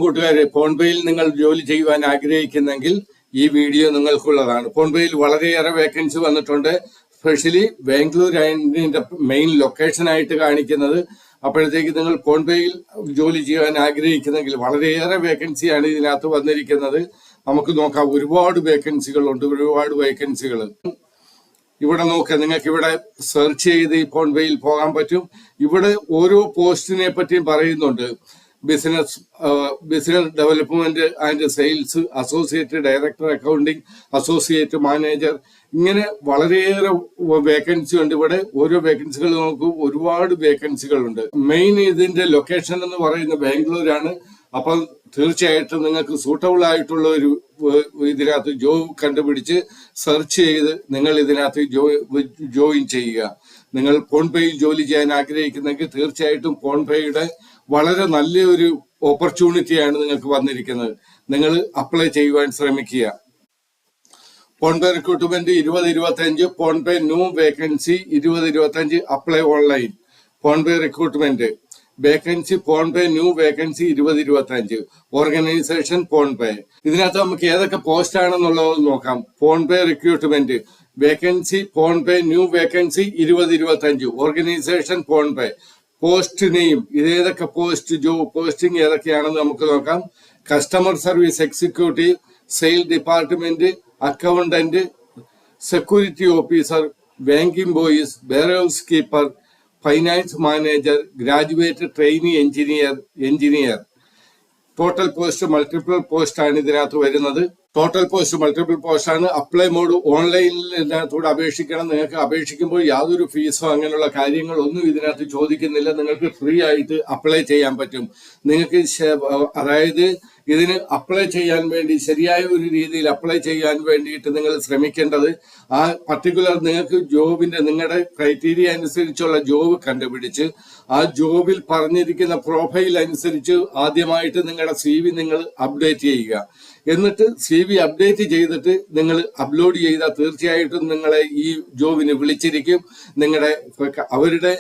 കൂട്ടുകാരെ, ഫോൺപേയിൽ നിങ്ങൾ ജോലി ചെയ്യുവാൻ ആഗ്രഹിക്കുന്നെങ്കിൽ ഈ വീഡിയോ നിങ്ങൾക്കുള്ളതാണ്. ഫോൺപേയിൽ വളരെയേറെ വേക്കൻസി വന്നിട്ടുണ്ട്. സ്പെഷ്യലി ബാംഗ്ലൂർ അതിന്റെ മെയിൻ ലൊക്കേഷൻ ആയിട്ട് കാണിക്കുന്നത്. അപ്പോഴത്തേക്ക് നിങ്ങൾ ഫോൺപേയിൽ ജോലി ചെയ്യാൻ ആഗ്രഹിക്കുന്നെങ്കിൽ വളരെയേറെ വേക്കൻസിയാണ് ഇതിനകത്ത് വന്നിരിക്കുന്നത്. നമുക്ക് നോക്കാം, ഒരുപാട് വേക്കൻസികളുണ്ട്, ഒരുപാട് വേക്കൻസികൾ. ഇവിടെ നോക്കുക, നിങ്ങൾക്ക് ഇവിടെ സെർച്ച് ചെയ്ത് ഈ ഫോൺപേയിൽ പോകാൻ പറ്റും. ഇവിടെ ഓരോ പോസ്റ്റിനെ പറ്റിയും പറയുന്നുണ്ട്. Business development and sales, associate director accounting, associate manager, ഇങ്ങനെ വളരെയേറെ വേക്കൻസി ഉണ്ട്. ഇവിടെ ഓരോ വേക്കൻസികൾ നോക്കൂ, ഒരുപാട് വേക്കൻസികളുണ്ട്. മെയിൻ ഇതിന്റെ ലൊക്കേഷൻ എന്ന് പറയുന്നത് ബാംഗ്ലൂരാണ്. അപ്പം തീർച്ചയായിട്ടും നിങ്ങൾക്ക് സൂട്ടബിൾ ആയിട്ടുള്ള ഒരു ഇതിനകത്ത് ജോബ് കണ്ടുപിടിച്ച് സെർച്ച് ചെയ്ത് നിങ്ങൾ ഇതിനകത്ത് ജോയിൻ ചെയ്യുക. നിങ്ങൾ ഫോൺപേയിൽ ജോലി ചെയ്യാൻ ആഗ്രഹിക്കുന്നെങ്കിൽ തീർച്ചയായിട്ടും ഫോൺപേയുടെ വളരെ നല്ലൊരു ഓപ്പർച്യൂണിറ്റിയാണ് നിങ്ങൾക്ക് വന്നിരിക്കുന്നത്. നിങ്ങൾ അപ്ലൈ ചെയ്യുവാൻ ശ്രമിക്കുക. PhonePe recruitment 2025, PhonePe new vacancy 2025, apply online. PhonePe recruitment vacancy, PhonePe new vacancy 2025, organisation PhonePe. ഇതിനകത്ത് നമുക്ക് ഏതൊക്കെ പോസ്റ്റ് ആണെന്നുള്ളത് നോക്കാം. PhonePe recruitment vacancy, PhonePe new vacancy 2025, organisation PhonePe. Post name, ഇതേതൊക്കെ പോസ്റ്റിംഗ് ഏതൊക്കെയാണെന്ന് നമുക്ക് നോക്കാം. Customer service executive, sale department, accountant, security officer, banking boys, warehouse keeper, finance manager, graduate trainee engineer. Total post multiple post ആണ് ഇതിനകത്ത് വരുന്നത്. Total post multiple post ആണ്. Apply mode ഓൺലൈനിൽ ഇതിനകത്തൂടെ അപേക്ഷിക്കണം. നിങ്ങൾക്ക് അപേക്ഷിക്കുമ്പോൾ യാതൊരു ഫീസോ അങ്ങനെയുള്ള കാര്യങ്ങളൊന്നും ഇതിനകത്ത് ചോദിക്കുന്നില്ല. നിങ്ങൾക്ക് ഫ്രീ ആയിട്ട് അപ്ലൈ ചെയ്യാൻ പറ്റും. നിങ്ങൾക്ക് അതായത് ഇതിന് അപ്ലൈ ചെയ്യാൻ വേണ്ടി ശരിയായ ഒരു രീതിയിൽ അപ്ലൈ ചെയ്യാൻ വേണ്ടിയിട്ട് നിങ്ങൾ ശ്രമിക്കേണ്ടത്, ആ പർട്ടിക്കുലർ നിങ്ങൾക്ക് ജോബിന്റെ നിങ്ങളുടെ ക്രൈറ്റീരിയ അനുസരിച്ചുള്ള ജോബ് കണ്ടുപിടിച്ച് ആ ജോബിൽ പറഞ്ഞിരിക്കുന്ന പ്രൊഫൈൽ അനുസരിച്ച് ആദ്യമായിട്ട് നിങ്ങളുടെ CV നിങ്ങൾ അപ്ഡേറ്റ് ചെയ്യുക. എന്നിട്ട് CV അപ്ഡേറ്റ് ചെയ്തിട്ട് നിങ്ങൾ അപ്ലോഡ് ചെയ്താൽ തീർച്ചയായിട്ടും നിങ്ങളെ ഈ ജോബിന് വിളിച്ചിരിക്കും. അവരുടെ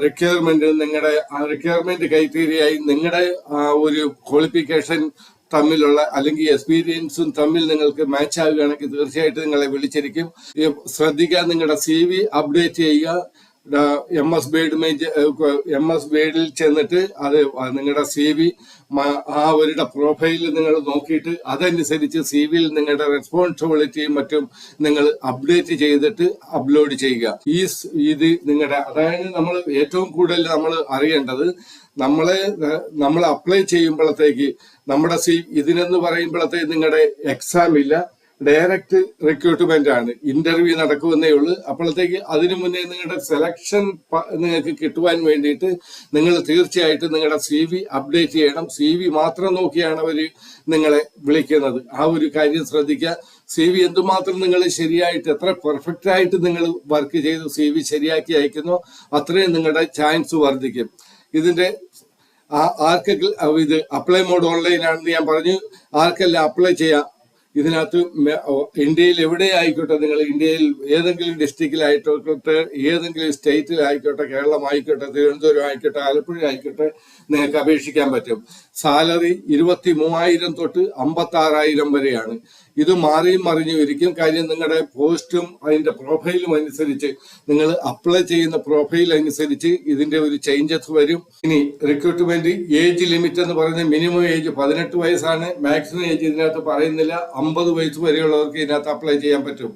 റിക്വയർമെന്റ്, നിങ്ങളുടെ റിക്വയർമെന്റ് ക്രൈറ്റീരിയയും നിങ്ങളുടെ ഒരു ക്വാളിഫിക്കേഷൻ തമ്മിലുള്ള അല്ലെങ്കിൽ എക്സ്പീരിയൻസും തമ്മിൽ നിങ്ങൾക്ക് മാച്ച് ആവുകയാണെങ്കിൽ തീർച്ചയായിട്ടും നിങ്ങളെ വിളിച്ചിരിക്കും. ശ്രദ്ധിക്കുക, നിങ്ങളുടെ CV അപ്ഡേറ്റ് ചെയ്യുക. MS വേഡിൽ ചെന്നിട്ട് അത് നിങ്ങളുടെ CV അവരുടെ പ്രൊഫൈൽ നിങ്ങൾ നോക്കിയിട്ട് അതനുസരിച്ച് CVയിൽ നിങ്ങളുടെ റെസ്പോൺസിബിലിറ്റിയും മറ്റും നിങ്ങൾ അപ്ഡേറ്റ് ചെയ്തിട്ട് അപ്ലോഡ് ചെയ്യുക. ഇത് നിങ്ങളുടെ, അതായത് നമ്മൾ ഏറ്റവും കൂടുതൽ നമ്മൾ അറിയേണ്ടത്, നമ്മൾ അപ്ലൈ ചെയ്യുമ്പോഴത്തേക്ക് നമ്മുടെ ഇതിനെന്ന് പറയുമ്പോഴത്തേക്ക് നിങ്ങളുടെ എക്സാം ഇല്ല, ഡയറക്റ്റ് റിക്രൂട്ട്മെന്റ് ആണ്. ഇന്റർവ്യൂ നടക്കുമെന്നേ ഉള്ളൂ. അപ്പോഴത്തേക്ക് അതിനു മുന്നേ നിങ്ങളുടെ സെലക്ഷൻ നിങ്ങൾക്ക് കിട്ടുവാൻ വേണ്ടിയിട്ട് നിങ്ങൾ തീർച്ചയായിട്ടും നിങ്ങളുടെ CV അപ്ഡേറ്റ് ചെയ്യണം. CV മാത്രം നോക്കിയാണ് അവർ നിങ്ങളെ വിളിക്കുന്നത്. ആ ഒരു കാര്യം ശ്രദ്ധിക്കുക. CV എന്തുമാത്രം നിങ്ങൾ ശരിയായിട്ട്, എത്ര പെർഫെക്റ്റ് ആയിട്ട് നിങ്ങൾ വർക്ക് ചെയ്ത് CV ശരിയാക്കി അയക്കുന്നോ അത്രയും നിങ്ങളുടെ ചാൻസ് വർദ്ധിക്കും. ഇതിന്റെ ആർക്കെങ്കിലും ഇത് അപ്ലൈ മോഡ് ഓൺലൈൻ ആണെന്ന് ഞാൻ പറഞ്ഞു. ആർക്കെല്ലാം അപ്ലൈ ചെയ്യാം. ഇതിനകത്ത് ഇന്ത്യയിൽ എവിടെ ആയിക്കോട്ടെ, നിങ്ങൾ ഇന്ത്യയിൽ ഏതെങ്കിലും ഡിസ്ട്രിക്റ്റിലായിക്കോട്ടെ, ഏതെങ്കിലും സ്റ്റേറ്റിലായിക്കോട്ടെ, കേരളം ആയിക്കോട്ടെ, തിരുവനന്തപുരം ആയിക്കോട്ടെ, ആലപ്പുഴ ആയിക്കോട്ടെ, നിങ്ങൾക്ക് അപേക്ഷിക്കാൻ പറ്റും. സാലറി 23,000 തൊട്ട് 56,000 വരെയാണ്. ഇത് മാറിയും മറിഞ്ഞും ഇരിക്കും. കാര്യം നിങ്ങളുടെ പോസ്റ്റും അതിന്റെ പ്രൊഫൈലും അനുസരിച്ച്, നിങ്ങൾ അപ്ലൈ ചെയ്യുന്ന പ്രൊഫൈൽ അനുസരിച്ച് ഇതിന്റെ ഒരു ചേഞ്ചസ് വരും. ഇനി റിക്രൂട്ട്മെന്റ് ഏജ് ലിമിറ്റ് എന്ന് പറയുന്നത് മിനിമം ഏജ് 18 വയസ്സാണ്. മാക്സിമം ഏജ് ഇതിനകത്ത് പറയുന്നില്ല. 50 വയസ്സ് വരെയുള്ളവർക്ക് ഇതിനകത്ത് അപ്ലൈ ചെയ്യാൻ പറ്റും.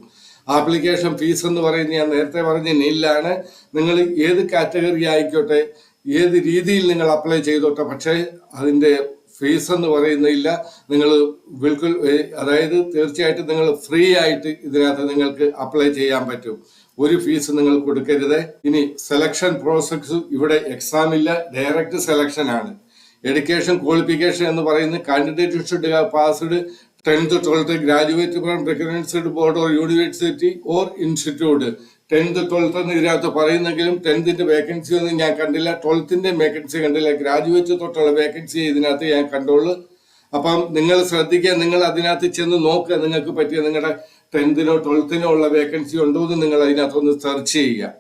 ആപ്ലിക്കേഷൻ ഫീസ് എന്ന് പറയുന്നത് ഞാൻ നേരത്തെ പറഞ്ഞ നില്ലാണ്. നിങ്ങൾ ഏത് കാറ്റഗറി ആയിക്കോട്ടെ, ഏത് രീതിയിൽ നിങ്ങൾ അപ്ലൈ ചെയ്തോട്ടെ, പക്ഷേ അതിന്റെ ഫീസ് എന്ന് പറയുന്നില്ല. നിങ്ങൾ ബിൽക്കുൽ, അതായത് തീർച്ചയായിട്ടും നിങ്ങൾ ഫ്രീ ആയിട്ട് ഇതിനകത്ത് നിങ്ങൾക്ക് അപ്ലൈ ചെയ്യാൻ പറ്റും. ഒരു ഫീസ് നിങ്ങൾ കൊടുക്കരുത്. ഇനി സെലക്ഷൻ പ്രോസസ്, ഇവിടെ എക്സാം ഇല്ല, ഡയറക്റ്റ് സെലക്ഷൻ ആണ്. എഡ്യൂക്കേഷൻ ക്വാളിഫിക്കേഷൻ എന്ന് പറയുന്നത് candidate should have passed 10th 12th graduate from recognised board or university or institute. 10th 12th എന്ന് ഇതിനകത്ത് പറയുന്നെങ്കിലും 10th വേക്കൻസി ഒന്നും ഞാൻ കണ്ടില്ല, 12th വേക്കൻസി കണ്ടില്ല. ഗ്രാജുവേറ്റ് തൊട്ടുള്ള വേക്കൻസി ഇതിനകത്ത് ഞാൻ കണ്ടുള്ളൂ. അപ്പം നിങ്ങൾ ശ്രദ്ധിക്കുക, നിങ്ങൾ അതിനകത്ത് ചെന്ന് നോക്കുക, നിങ്ങൾക്ക് പറ്റിയ നിങ്ങളുടെ 10th 12th ഉള്ള വേക്കൻസി ഉണ്ടോ എന്ന് നിങ്ങൾ അതിനകത്തൊന്ന് സെർച്ച് ചെയ്യുക.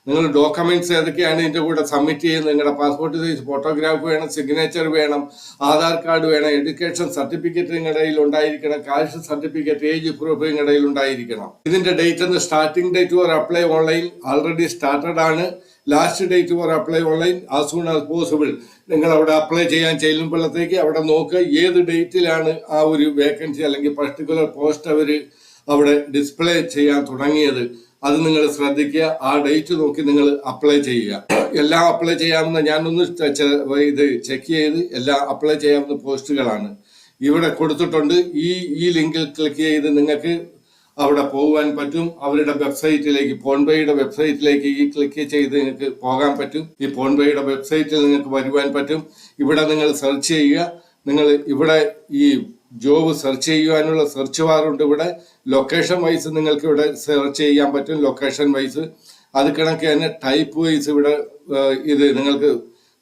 നിങ്ങൾ ഡോക്യുമെന്റ്സ് ഏതൊക്കെയാണ് ഇതിന്റെ കൂടെ സബ്മിറ്റ് ചെയ്യുന്നത്. നിങ്ങളുടെ പാസ്പോർട്ട് സൈസ് ഫോട്ടോഗ്രാഫ് വേണം, സിഗ്നേച്ചർ വേണം, ആധാർ കാർഡ് വേണം, എഡ്യൂക്കേഷൻ സർട്ടിഫിക്കറ്റ് നിങ്ങളുടെ കയ്യിൽ ഉണ്ടായിരിക്കണം, കാസ്റ്റ് സർട്ടിഫിക്കറ്റ്, ഏജ് പ്രൂഫ് നിങ്ങളുടെ കയ്യിൽ ഉണ്ടായിരിക്കണം. ഇതിന്റെ ഡേറ്റ് എന്ന് starting date for apply online already started ആണ്. Last date for apply online as soon as possible. നിങ്ങൾ അവിടെ അപ്ലൈ ചെയ്യാൻ ചെല്ലുമ്പോഴത്തേക്ക് അവിടെ നോക്കുക ഏത് ഡേറ്റിലാണ് ആ ഒരു വേക്കൻസി അല്ലെങ്കിൽ പർട്ടിക്കുലർ പോസ്റ്റ് അവർ അവിടെ ഡിസ്പ്ലേ ചെയ്യാൻ തുടങ്ങിയത്. അത് നിങ്ങൾ ശ്രദ്ധിക്കുക. ആ ഡേറ്റ് നോക്കി നിങ്ങൾ അപ്ലൈ ചെയ്യുക. എല്ലാം അപ്ലൈ ചെയ്യാവുന്ന, ഞാനൊന്ന് ഇത് ചെക്ക് ചെയ്ത് എല്ലാം അപ്ലൈ ചെയ്യാവുന്ന പോസ്റ്റുകളാണ് ഇവിടെ കൊടുത്തിട്ടുണ്ട്. ഈ ലിങ്കിൽ ക്ലിക്ക് ചെയ്ത് നിങ്ങൾക്ക് അവിടെ പോകുവാൻ പറ്റും. അവരുടെ വെബ്സൈറ്റിലേക്ക്, ഫോൺപേയുടെ വെബ്സൈറ്റിലേക്ക് ക്ലിക്ക് ചെയ്ത് നിങ്ങൾക്ക് പോകാൻ പറ്റും. ഈ ഫോൺപേയുടെ വെബ്സൈറ്റിൽ നിങ്ങൾക്ക് വരുവാൻ പറ്റും. ഇവിടെ നിങ്ങൾ സെർച്ച് ചെയ്യുക. നിങ്ങൾ ഇവിടെ ഈ ജോബ് സെർച്ച് ചെയ്യുവാനുള്ള സെർച്ച് ബാർ ഉണ്ട്. ഇവിടെ ലൊക്കേഷൻ വൈസ് നിങ്ങൾക്ക് ഇവിടെ സെർച്ച് ചെയ്യാൻ പറ്റും. ലൊക്കേഷൻ വൈസ് അത് കണക്ക് തന്നെ ടൈപ്പ് വൈസ് ഇവിടെ ഇത് നിങ്ങൾക്ക്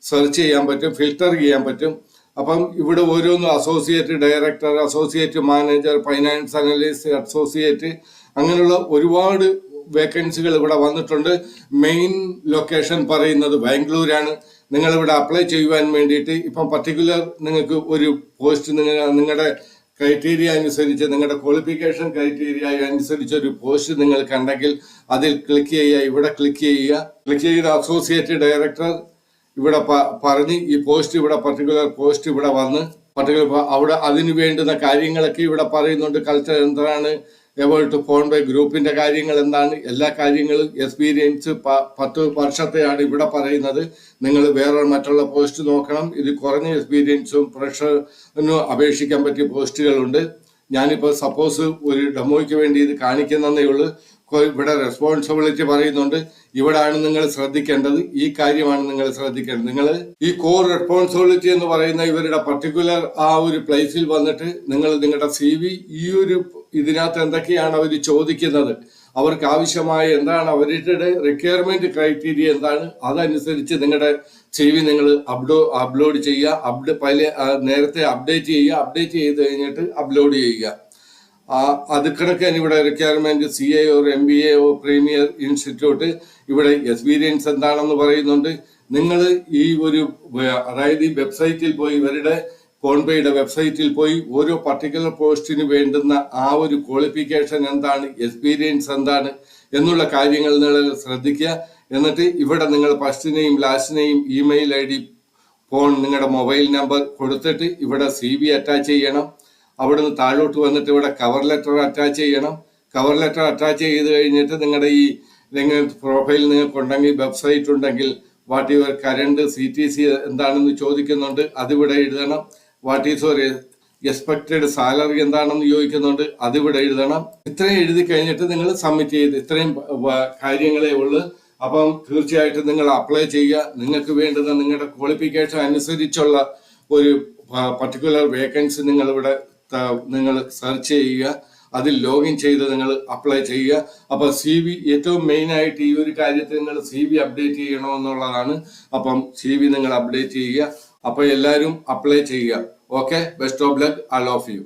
സെർച്ച് ചെയ്യാൻ പറ്റും, ഫിൽട്ടർ ചെയ്യാൻ പറ്റും. അപ്പം ഇവിടെ ഓരോന്നും associate director, associate manager, finance analyst, associate, അങ്ങനെയുള്ള ഒരുപാട് വേക്കൻസികൾ ഇവിടെ വന്നിട്ടുണ്ട്. മെയിൻ ലൊക്കേഷൻ പറയുന്നത് ബാംഗ്ലൂരാണ്. നിങ്ങളിവിടെ അപ്ലൈ ചെയ്യുവാൻ വേണ്ടിയിട്ട് ഇപ്പം പർട്ടിക്കുലർ നിങ്ങൾക്ക് ഒരു പോസ്റ്റ് നിങ്ങളുടെ ക്രൈറ്റീരിയ അനുസരിച്ച്, നിങ്ങളുടെ ക്വാളിഫിക്കേഷൻ ക്രൈറ്റീരിയ അനുസരിച്ച് ഒരു പോസ്റ്റ് നിങ്ങൾക്കുണ്ടെങ്കിൽ അതിൽ ക്ലിക്ക് ചെയ്യുക. ഇവിടെ ക്ലിക്ക് ചെയ്യുക. ക്ലിക്ക് ചെയ്ത് അസോസിയേറ്റ് ഡയറക്ടർ ഇവിടെ പറഞ്ഞ് ഈ പോസ്റ്റ് ഇവിടെ പർട്ടിക്കുലർ പോസ്റ്റ് ഇവിടെ വന്ന് അവിടെ അതിന് വേണ്ടുന്ന കാര്യങ്ങളൊക്കെ ഇവിടെ പറയുന്നുണ്ട്. കൾച്ചർ എന്താണ്, എബൌട്ട് ഫോൺപേ ഗ്രൂപ്പിന്റെ കാര്യങ്ങൾ എന്താണ്, എല്ലാ കാര്യങ്ങളും എക്സ്പീരിയൻസ് 10 വർഷത്തെയാണ് ഇവിടെ പറയുന്നത്. നിങ്ങൾ വേറെ മറ്റുള്ള പോസ്റ്റ് നോക്കണം. ഇത് കുറഞ്ഞ എക്സ്പീരിയൻസും പ്രഷറിനും അപേക്ഷിക്കാൻ പറ്റിയ പോസ്റ്റുകളുണ്ട്. ഞാനിപ്പോൾ സപ്പോസ് ഒരു ഡെമോയ്ക്ക് വേണ്ടി ഇത് കാണിക്കുന്നതേ ഉള്ളൂ. ഇവിടെ റെസ്പോൺസിബിലിറ്റി പറയുന്നുണ്ട്. ഇവിടാണ് നിങ്ങൾ ശ്രദ്ധിക്കേണ്ടത്. ഈ കാര്യമാണ് നിങ്ങൾ ശ്രദ്ധിക്കേണ്ടത്. നിങ്ങൾ ഈ കോർ റെസ്പോൺസിബിലിറ്റി എന്ന് പറയുന്ന ഇവരുടെ പർട്ടിക്കുലർ ആ ഒരു പ്ലേസിൽ വന്നിട്ട് നിങ്ങൾ നിങ്ങളുടെ CV ഈ ഒരു ഇതിനകത്ത് എന്തൊക്കെയാണ് അവർ ചോദിക്കുന്നത്, അവർക്ക് ആവശ്യമായ എന്താണ്, അവരുടെ റിക്വയർമെന്റ് ക്രൈറ്റീരിയ എന്താണ്, അതനുസരിച്ച് നിങ്ങളുടെ CV നിങ്ങൾ അപ്ലോഡ് ചെയ്യുക. നേരത്തെ അപ്ഡേറ്റ് ചെയ്യുക. അപ്ഡേറ്റ് ചെയ്ത് കഴിഞ്ഞിട്ട് അപ്ലോഡ് ചെയ്യുക. അത് കണക്കാൻ ഇവിടെ requirement CA or MBA or premier institute, ഇവിടെ എക്സ്പീരിയൻസ് എന്താണെന്ന് പറയുന്നുണ്ട്. നിങ്ങൾ ഈ ഒരു അതായത് ഈ വെബ്സൈറ്റിൽ പോയി, ഇവരുടെ ഫോൺപേയുടെ വെബ്സൈറ്റിൽ പോയി ഓരോ പർട്ടിക്കുലർ പോസ്റ്റിന് വേണ്ടുന്ന ആ ഒരു ക്വാളിഫിക്കേഷൻ എന്താണ്, എക്സ്പീരിയൻസ് എന്താണ് എന്നുള്ള കാര്യങ്ങൾ നിങ്ങൾ ശ്രദ്ധിക്കുക. എന്നിട്ട് ഇവിടെ നിങ്ങൾ first name, last name, email ID, phone, നിങ്ങളുടെ മൊബൈൽ നമ്പർ കൊടുത്തിട്ട് ഇവിടെ CV അറ്റാച്ച് ചെയ്യണം. അവിടുന്ന് താഴോട്ട് വന്നിട്ട് ഇവിടെ കവർ ലെറ്റർ അറ്റാച്ച് ചെയ്യണം. കവർ ലെറ്റർ അറ്റാച്ച് ചെയ്ത് കഴിഞ്ഞിട്ട് നിങ്ങളുടെ ഈ പ്രൊഫൈൽ നിങ്ങൾക്കുണ്ടെങ്കിൽ, വെബ്സൈറ്റ് ഉണ്ടെങ്കിൽ, വാട്ട് യുവർ കറണ്ട് CTC എന്താണെന്ന് ചോദിക്കുന്നുണ്ട്, അതിവിടെ എഴുതണം. What is your expected salary എന്താണെന്ന് ചോദിക്കുന്നുണ്ട്, അതിവിടെ എഴുതണം. ഇത്രയും എഴുതി കഴിഞ്ഞിട്ട് നിങ്ങൾ സബ്മിറ്റ് ചെയ്ത്, ഇത്രയും കാര്യങ്ങളേ ഉള്ളൂ. അപ്പം തീർച്ചയായിട്ടും നിങ്ങൾ അപ്ലൈ ചെയ്യുക. നിങ്ങൾക്ക് വേണ്ടുന്ന നിങ്ങളുടെ ക്വാളിഫിക്കേഷൻ അനുസരിച്ചുള്ള ഒരു പർട്ടിക്കുലർ വേക്കൻസി നിങ്ങൾ സെർച്ച് ചെയ്യുക. അതിൽ ലോഗിൻ ചെയ്ത് നിങ്ങൾ അപ്ലൈ ചെയ്യുക. അപ്പൊ CV ഏറ്റവും മെയിൻ ആയിട്ട് ഈ ഒരു കാര്യത്തിൽ നിങ്ങൾ CV അപ്ഡേറ്റ് ചെയ്യണമെന്നുള്ളതാണ്. അപ്പം CV നിങ്ങൾ അപ്ഡേറ്റ് ചെയ്യുക. അപ്പൊ എല്ലാവരും അപ്ലൈ ചെയ്യുക. Okay, best of luck, all of U.